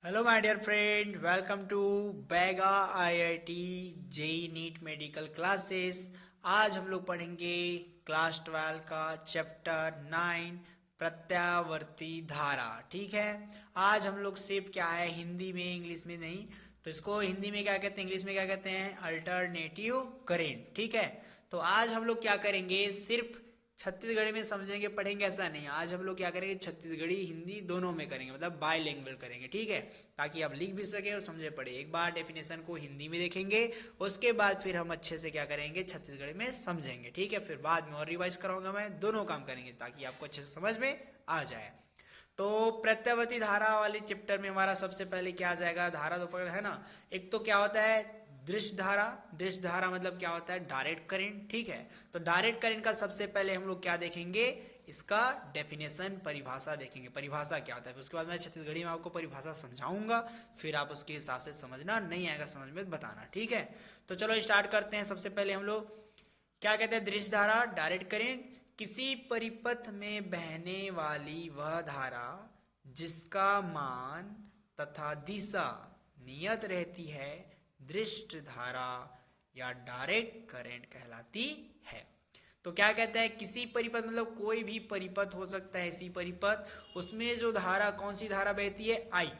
Hello my dear friend, welcome to Baiga IIT JEE NEET medical classes. आज हम लोग पढ़ेंगे क्लास 12 का चैप्टर 9 प्रत्यावर्ती धारा। ठीक है। आज हम लोग सिर्फ क्या है, हिंदी में, इंग्लिश में नहीं। तो इसको हिंदी में क्या कहते हैं, इंग्लिश में क्या कहते हैं, अल्टरनेटिव करेंट। ठीक है। तो आज हम लोग क्या करेंगे, सिर्फ छत्तीसगढ़ी में समझेंगे पढ़ेंगे ऐसा नहीं। आज हम लोग क्या करेंगे, छत्तीसगढ़ी हिंदी दोनों में करेंगे, मतलब बाईलिंगुअल करेंगे। ठीक है। ताकि आप लिख भी सके और समझे पढ़े। एक बार डेफिनेशन को हिंदी में देखेंगे, उसके बाद फिर हम अच्छे से क्या करेंगे, छत्तीसगढ़ी में समझेंगे। ठीक है। फिर बाद में और रिवाइज कराऊंगा मैं, दोनों काम करेंगे ताकि आपको अच्छे से समझ में आ जाए। तो प्रत्यावर्ती धारा वाली चैप्टर में हमारा सबसे पहले क्या आ जाएगा, धारा तो पकड़ है ना। एक तो क्या होता है दृश्य धारा। दृश्य धारा मतलब क्या होता है, डायरेक्ट करंट। ठीक है। तो डायरेक्ट करंट का सबसे पहले हम लोग क्या देखेंगे, इसका डेफिनेशन, परिभाषा देखेंगे, परिभाषा क्या होता है। उसके बाद मैं छत्तीसगढ़ी में आपको परिभाषा समझाऊंगा, फिर आप उसके हिसाब से समझना, नहीं आएगा समझ में बताना। ठीक है। तो चलो स्टार्ट करते हैं। सबसे पहले हम लोग क्या कहते हैं, दृश्य धारा, डायरेक्ट करंट, किसी परिपथ में बहने वाली वह धारा जिसका मान तथा दिशा नियत रहती है, दृश्य धारा या डायरेक्ट करंट कहलाती है। तो क्या कहता है, किसी परिपथ मतलब कोई भी परिपथ हो सकता है, इसी परिपथ, उसमें जो धारा, कौन सी धारा बहती है, आई।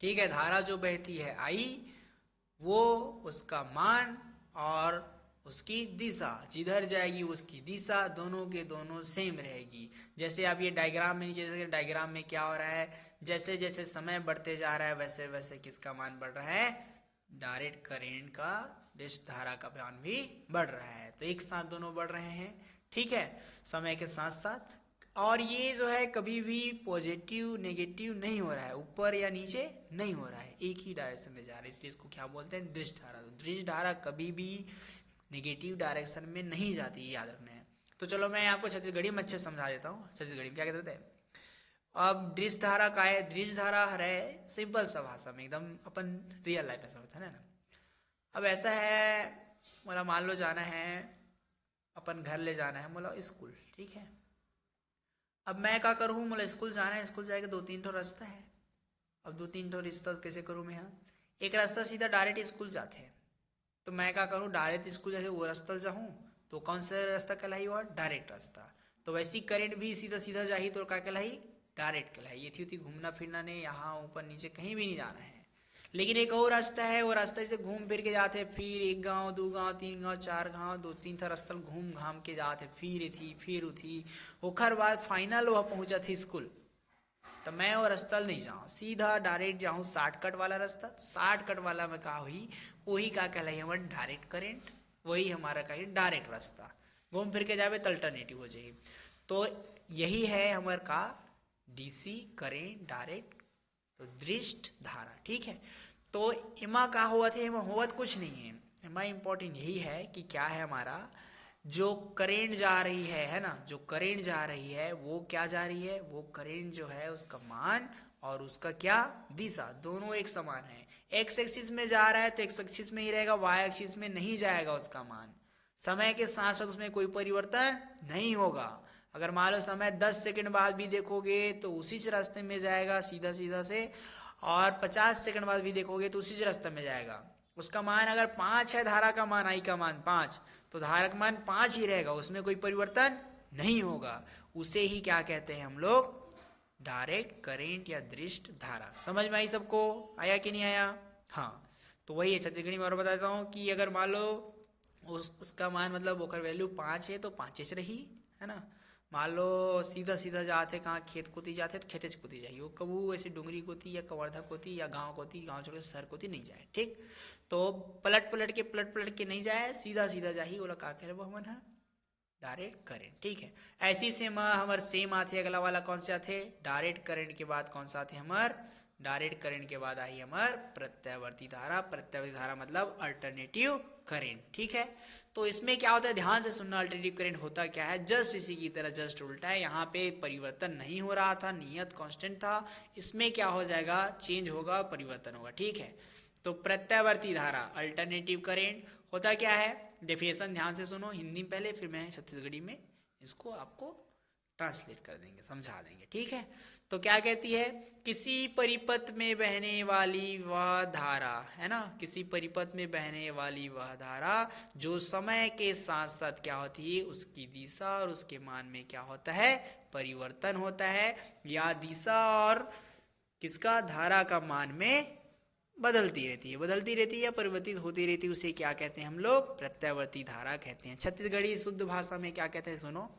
ठीक है। धारा जो बहती है आई, वो उसका मान और उसकी दिशा, जिधर जाएगी उसकी दिशा दोनों के दोनों सेम रहेगी। जैसे आप ये डायग्राम में, नीचे से डायग्राम में क्या हो रहा है, जैसे जैसे समय बढ़ते जा रहा है वैसे वैसे किसका मान बढ़ रहा है, डायरेक्ट करेंट का, दृश्य धारा का मान भी बढ़ रहा है। तो एक साथ दोनों बढ़ रहे हैं। ठीक है। समय के साथ साथ। और ये जो है कभी भी पॉजिटिव नेगेटिव नहीं हो रहा है, ऊपर या नीचे नहीं हो रहा है, एक ही डायरेक्शन में जा रहा है, इसलिए इसको क्या बोलते हैं, दृश्य धारा। तो दृश्य धारा कभी भी नेगेटिव डायरेक्शन में नहीं जाती, ये याद रखना है। तो चलो मैं आपको छत्तीसगढ़ी में अच्छे समझा देता हूँ। छत्तीसगढ़ी में क्या कहते हैं, अब दृश्य धारा का है, दृश्य धारा है सिंपल सा भाषा में एकदम, अपन रियल लाइफ ऐसा होता है ना। अब ऐसा है, बोला मान लो जाना है, अपन घर ले जाना है, बोला स्कूल। ठीक है। अब मैं क्या करूँ, बोला स्कूल जाना है, स्कूल जाएगा, दो तीन ठो रास्ता है। अब दो तीन ठो रास्ता कैसे करूँ मैं, यहाँ एक रास्ता सीधा डायरेक्ट स्कूल जाते हैं, तो मैं क्या करूँ, डायरेक्ट स्कूल जैसे वो रास्ता जाऊँ, तो कौन सा रास्ता कहलाई, और डायरेक्ट रास्ता। तो वैसी करंट भी सीधा सीधा जाही तो क्या कहलाई, डायरेक्ट कहलाई। ये थी घूमना फिरना नहीं, यहाँ ऊपर नीचे कहीं भी नहीं जाना है। लेकिन एक और रास्ता है, वो रास्ता से घूम फिर के जाते, फिर एक गांव, दो गांव, तीन गांव, चार गांव, दो तीन था रास्ता घूम घाम के जाते, फिर थी फिर उठी, ओखर बाद फाइनल वह पहुंचा थी स्कूल। तो मैं वो रास्ता नहीं जाऊँ, सीधा डायरेक्ट जाऊँ शॉर्टकट वाला रास्ता। तो शॉर्टकट वाला में का हुई, वही का कहलाई हमारा डायरेक्ट करेंट, वही हमारा कहीं डायरेक्ट रास्ता। घूम फिर के जावे तो अल्टरनेटिव हो जाए। तो यही है हमारे का डीसी करेंट डायरेक्ट, तो दृष्ट धारा। ठीक है। तो इमा का हुआ थे, इमा हुआ कुछ नहीं है। इमा इम्पोर्टेंट यही है कि क्या है, हमारा जो करेंट जा रही है ना, जो करेंट जा रही है वो क्या जा रही है, वो करेंट जो है उसका मान और उसका क्या दिशा दोनों एक समान है। एक्स एक्सिस में जा रहा है तो एक्स एक्सिस में ही रहेगा, वाई एक्सिस में नहीं जाएगा उसका मान। समय के साथ साथ उसमें कोई परिवर्तन नहीं होगा। अगर मान लो समय 10 सेकंड बाद भी देखोगे तो उसी रास्ते में जाएगा सीधा सीधा से, और 50 सेकंड बाद भी देखोगे तो उसी रास्ते में जाएगा। उसका मान अगर 5 है, धारा का मान, आई का मान 5, तो धारा का मान 5 ही रहेगा, उसमें कोई परिवर्तन नहीं होगा। उसे ही क्या कहते हैं हम लोग, डायरेक्ट करेंट या दृष्ट धारा। समझ में आई सबको, आया कि नहीं आया। हाँ। तो वही है, छत्तीसगढ़ी में और बताता हूँ कि अगर मान लो उसका मान मतलब ओकर वैल्यू 5 है तो 5 रही, है ना। मान लो सीधा सीधा जाते कहाँ, खेत कोती जाते तो खेते कोती जाइए, वो कबू ऐसे डूंगरी कोती या कवर्धा कोती या गांव कोती, गांव छोड़ के शहर कोती नहीं जाए। ठीक। तो पलट पलट के नहीं जाए, सीधा सीधा जाही, बोला का कह रहे वो हमन है डायरेक्ट करेंट। ठीक है। ऐसी सेम हमार सेम आते, अगला वाला कौन से आते, डायरेक्ट करंट के बाद कौन सा आते हमार, डायरेक्ट करंट के बाद आई हमार प्रत्यावर्ती धारा। प्रत्यावर्ती धारा मतलब अल्टरनेटिव करेंट। ठीक है। तो इसमें क्या होता है, ध्यान से सुनना, अल्टरनेटिव करंट होता क्या है, जस्ट इसी की तरह जस्ट उल्टा है। यहाँ पे परिवर्तन नहीं हो रहा था, नियत कांस्टेंट था। इसमें क्या हो जाएगा, चेंज होगा, परिवर्तन होगा। ठीक है। तो प्रत्यावर्ती धारा, अल्टरनेटिव करेंट होता क्या है, डेफिनेशन ध्यान से सुनो, हिंदी में पहले फिर मैं छत्तीसगढ़ी में इसको आपको ट्रांसलेट कर देंगे, समझा देंगे, ठीक है। तो क्या कहती है, किसी परिपथ में बहने वाली वह धारा, है ना, किसी परिपथ में बहने वाली वह धारा जो समय के साथ साथ क्या होती है, उसकी दिशा और उसके मान में क्या होता है, परिवर्तन होता है, या दिशा और किसका, धारा का मान में बदलती रहती है या परिवर्तित होती रहती है, उसे क्या कहते हैं हम लोग, प्रत्यावर्ती धारा कहते हैं। छत्तीसगढ़ी शुद्ध भाषा में क्या कहते हैं, सुनो,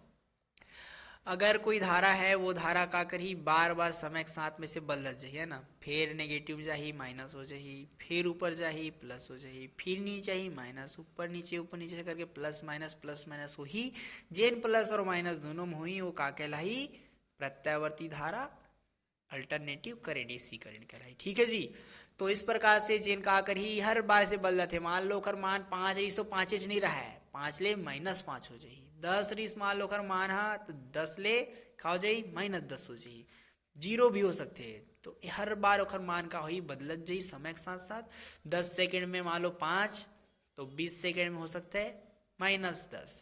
अगर कोई धारा है, वो धारा का करी बार बार समय के साथ में से बदलत जाही, है ना, फिर नेगेटिव जाही माइनस हो जाही, फिर ऊपर जाही प्लस हो जाही, फिर नीचे जाही माइनस, ऊपर नीचे से करके प्लस माइनस हो ही, जेन प्लस और माइनस दोनों में हुई वो का कहलाई, प्रत्यावर्ती धारा, अल्टरनेटिव करंट, एसी करंट कहलाई, ठीक है जी। तो इस प्रकार से जेन का करी हर बार से बदलत है, मान लो कर मान 5 रही तो 5 नहीं रहा है, 5 ले -5 हो जाही, 10 रिस मान लो कर मान हा तो 10 ले का हो जाही -10 हो जाही, 0 भी हो सकते हैं। तो हर बार ओखर मान का हुई बदलत जाही समय के साथ साथ। 10 सेकंड में मान लो 5 तो 20 सेकंड में हो सकता है -10।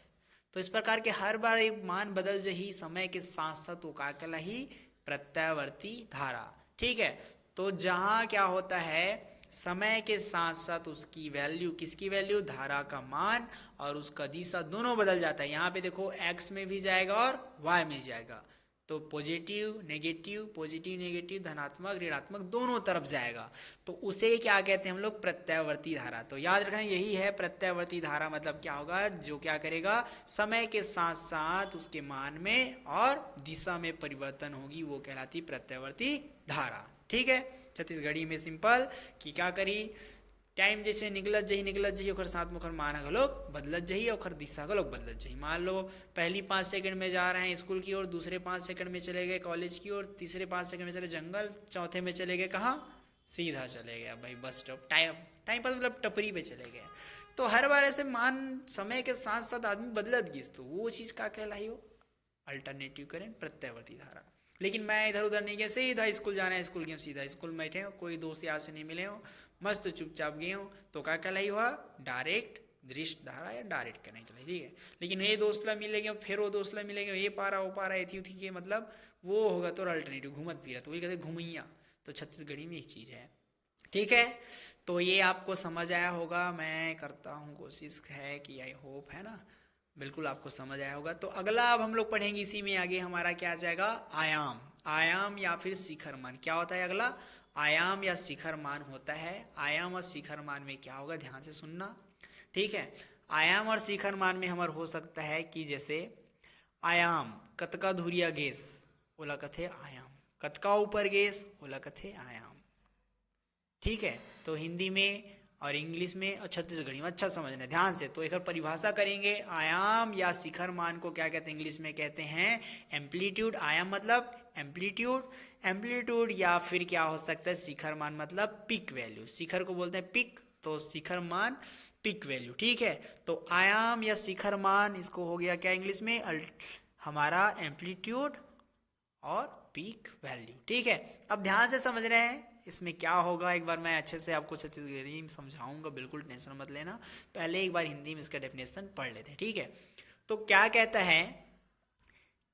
तो इस प्रकार के हर बार एक मान बदल जाही समय के साथ साथ, वो का कहलाई, प्रत्यावर्ती धारा, ठीक है। तो जहां क्या होता है, समय के साथ साथ उसकी वैल्यू, किसकी वैल्यू, धारा का मान और उसका दिशा दोनों बदल जाता है। यहाँ पे देखो x में भी जाएगा और y में जाएगा, तो पॉजिटिव नेगेटिव धनात्मक ऋणात्मक दोनों तरफ जाएगा, तो उसे क्या कहते हैं हम लोग, प्रत्यावर्ती धारा। तो याद रखना यही है प्रत्यावर्ती धारा, मतलब क्या होगा, जो क्या करेगा, समय के साथ साथ उसके मान में और दिशा में परिवर्तन होगी, वो कहलाती प्रत्यावर्ती धारा, ठीक है। छत्तीसगढ़ी में सिंपल कि क्या करी, टाइम जैसे निकलत जही ओकर साथ में ओकर मान घलोक बदलत जही, ओकर दिशा घलोक बदलत जही। मान लो पहली 5 सेकंड में जा रहे हैं स्कूल की ओर, दूसरे 5 सेकंड में चले गए कॉलेज की ओर, तीसरे 5 सेकंड में चले जंगल, चौथे में चले गए कहाँ, सीधा चले गए भाई बस स्टॉप, टाइम पास मतलब टपरी पे चले गए। तो हर बार ऐसे मान समय के साथ साथ आदमी बदलत गिस, तो वो चीज़ का कहलाई, हो अल्टरनेटिव करंट, प्रत्यावर्ती धारा। लेकिन मैं इधर उधर नहीं गया, सीधा स्कूल जाना है, स्कूल गए सीधा स्कूल में बैठे हो, कोई दोस्त यार से नहीं मिले हो, मस्त चुपचाप गए हो, तो क्या कहलाई हुआ, डायरेक्ट दृष्ट धारा या डायरेक्ट करंट कहलाई, ठीक है। लेकिन ये दोस्त ला मिलेंगे, फिर वो दोस्त ला मिलेंगे, ये पारा वो पारा एथी उथी के, मतलब वो होगा तो अल्टरनेटिव घूमत फिरत, वही कहते घुमैया, तो छत्तीसगढ़ी में एक चीज़ है, ठीक है। तो ये आपको समझ आया होगा, मैं करता हूँ कोशिश है कि आई होप, है ना, बिल्कुल आपको समझ आया होगा। तो अगला अब हम लोग पढ़ेंगे, इसी में आगे हमारा क्या आ जाएगा, आयाम या फिर शिखर मान। क्या होता है अगला, आयाम या शिखर मान होता है। आयाम और शिखर मान में क्या होगा, ध्यान से सुनना, ठीक है। आयाम और शिखर मान में हमारा हो सकता है कि जैसे आयाम कतका धुरिया गेस ओला कथे आयाम, कतका ऊपर गेस ओला कथे आयाम, ठीक है। तो हिंदी में और इंग्लिश में और छत्तीसगढ़ी में अच्छा समझना ध्यान से। तो एक परिभाषा करेंगे, आयाम या शिखर मान को क्या कहते हैं, इंग्लिश में कहते हैं एम्पलीट्यूड। आयाम मतलब एम्पलीट्यूड या फिर क्या हो सकता है, शिखर मान मतलब पिक वैल्यू, शिखर को बोलते हैं पिक, तो शिखर मान पिक वैल्यू, ठीक है। तो आयाम या शिखर मान, इसको हो गया क्या इंग्लिश में, हमारा एम्पलीट्यूड और पीक वैल्यू, ठीक है। अब ध्यान से समझ रहे हैं इसमें क्या होगा, एक बार मैं अच्छे से आपको छत्तीसगढ़ी में समझाऊंगा, बिल्कुल टेंशन मत लेना। पहले एक बार हिंदी में इसका डेफिनेशन पढ़ लेते हैं, ठीक है। तो क्या कहता है,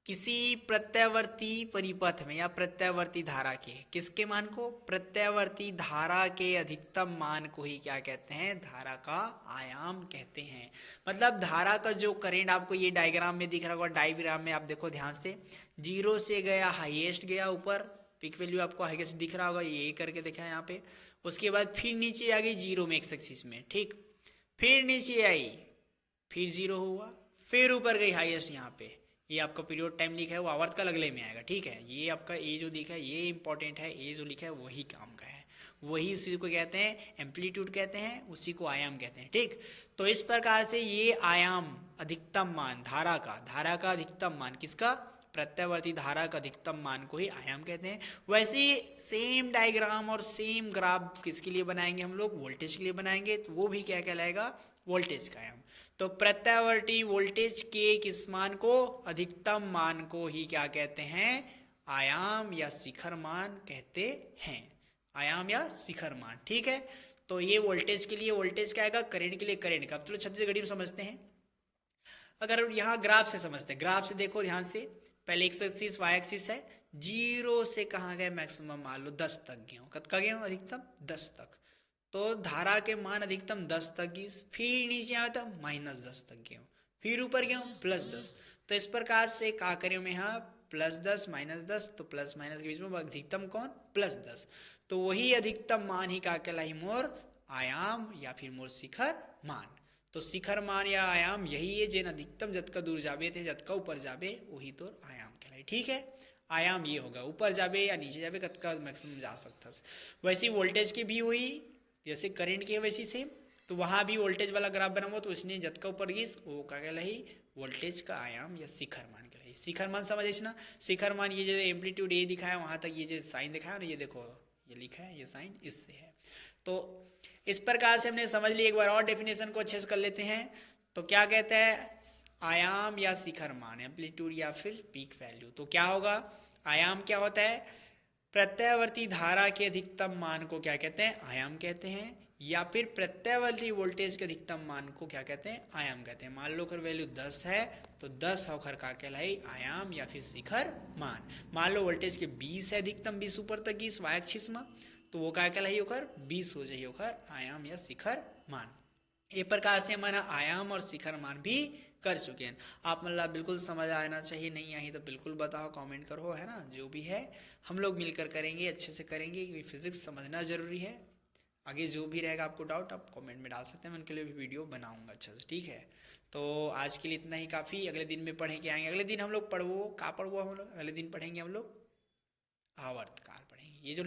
किसी प्रत्यावर्ती परिपथ में या प्रत्यावर्ती धारा के, किसके मान को, प्रत्यावर्ती धारा के अधिकतम मान को ही क्या कहते हैं, धारा का आयाम कहते हैं। मतलब धारा का जो करंट आपको ये डायग्राम में दिख रहा होगा, डायग्राम में आप देखो ध्यान से, 0 से गया हाईएस्ट गया ऊपर, पिक वैल्यू आपको हाईएस्ट दिख रहा होगा, ये करके देखा है यहाँ पे। उसके बाद फिर नीचे आ गई 0 में एक्स एक्सिस में, ठीक, फिर नीचे आई, फिर 0 हुआ, फिर ऊपर गई हाईएस्ट यहाँ पे। ये आपका पीरियड टाइम लिखा है वो आवर्त का अगले में आएगा, ठीक है। ये आपका ए जो लिखा है ये इंपॉर्टेंट है, ए जो लिखा है वही काम का है, वही उसी को कहते हैं एम्पलीट्यूड कहते हैं, उसी को आयाम कहते हैं, ठीक। तो इस प्रकार से ये आयाम अधिकतम मान धारा का अधिकतम मान, किसका, प्रत्यावर्ती धारा का अधिकतम मान को ही आयाम कहते हैं। वैसे ही सेम डायग्राम और सेम ग्राफ किसके लिए बनाएंगे हम लोग, वोल्टेज के लिए बनाएंगे, तो वो भी क्या कहलाएगा, वोल्टेज का आयाम। तो प्रत्यावर्ती वोल्टेज के किस मान को, अधिकतम मान को ही क्या कहते हैं, आयाम या शिखर मान कहते हैं, आयाम या शिखर मान, ठीक है। तो ये वोल्टेज के लिए वोल्टेज का आएगा, करंट के लिए करंट का। चलो छत्तीसगढ़ी में समझते हैं, अगर यहाँ ग्राफ से समझते हैं, ग्राफ से देखो ध्यान से, पहले एक्स एक्सिस वाई एक्सिस है, 0 से कहाँ गए मैक्सिमम, मान लो 10 तक गए हो, कब का गए हो अधिकतम 10 तक, तो धारा के मान अधिकतम 10 तक की, फिर नीचे आया तो -10 तक गए हो, फिर ऊपर गए हो +10। तो इस प्रकार से क्या करें मैं यहाँ +10 -10, तो प्लस माइनस के बीच में अधिकतम कौन +10, तो वही अधिकतम मान ही क्या कहलाई मोर आयाम या फिर मोर शिखर मान। तो शिखर मान या आयाम यही है जेन अधिकतम जतका दूर जाबे थे जतका ऊपर जाबे वही तो आयाम कहलाई। ठीक है, आयाम ये होगा ऊपर जाबे या नीचे जाबे कतका मैक्सिमम जा सकता। वैसे वोल्टेज की भी हुई जैसे करंट की है वैसी सेम, तो वहाँ भी वोल्टेज वाला ग्राफ बना हुआ, तो उसने जतका ऊपर गिस वो क्या कहलाई वोल्टेज का आयाम या शिखर मान कहलाई। शिखर मान समझ ना, शिखर मान ये जो एम्पलीट्यूड ये दिखाया वहाँ तक ये जो साइन दिखाया ना, ये देखो ये लिखा है, ये साइन इससे है। तो इस प्रकार से हमने समझ ली। एक बार और डेफिनेशन को अच्छे से कर लेते हैं। तो क्या कहते हैं आयाम या शिखर मान, एम्पलीट्यूड या फिर पीक वैल्यू। तो क्या होगा, आयाम क्या होता है, प्रत्यावर्ती धारा के अधिकतम मान को क्या कहते हैं आयाम कहते हैं, या फिर प्रत्यावर्ती वोल्टेज के अधिकतम मान को क्या कहते हैं आयाम कहते हैं। मान लो अगर वैल्यू 10 है तो 10 होकर का कहलाई आयाम या फिर शिखर मान। मान लो वोल्टेज के 20 है अधिकतम 20 ऊपर तक की वाई एक्सिस में, तो वो क्या कहलाई होकर 20 हो जाइए होकर आयाम या शिखर मान। एक प्रकार से हमारा आयाम और शिखर मान भी कर चुके हैं। आप मतलब बिल्कुल समझ आना चाहिए, नहीं आई तो बिल्कुल बताओ, कमेंट करो, है ना। जो भी है हम लोग मिलकर करेंगे, अच्छे से करेंगे, क्योंकि फिजिक्स समझना जरूरी है। आगे जो भी रहेगा आपको डाउट आप कमेंट में डाल सकते हैं, मैं उनके लिए भी वीडियो बनाऊंगा अच्छे से। ठीक है, तो आज के लिए इतना ही काफ़ी। अगले दिन में पढ़े के आएंगे। अगले दिन हम लोग पढ़वो का पढ़वो हम लोग अगले दिन पढ़ेंगे हम लोग आवर्तकाल पढ़ेंगे। ये जो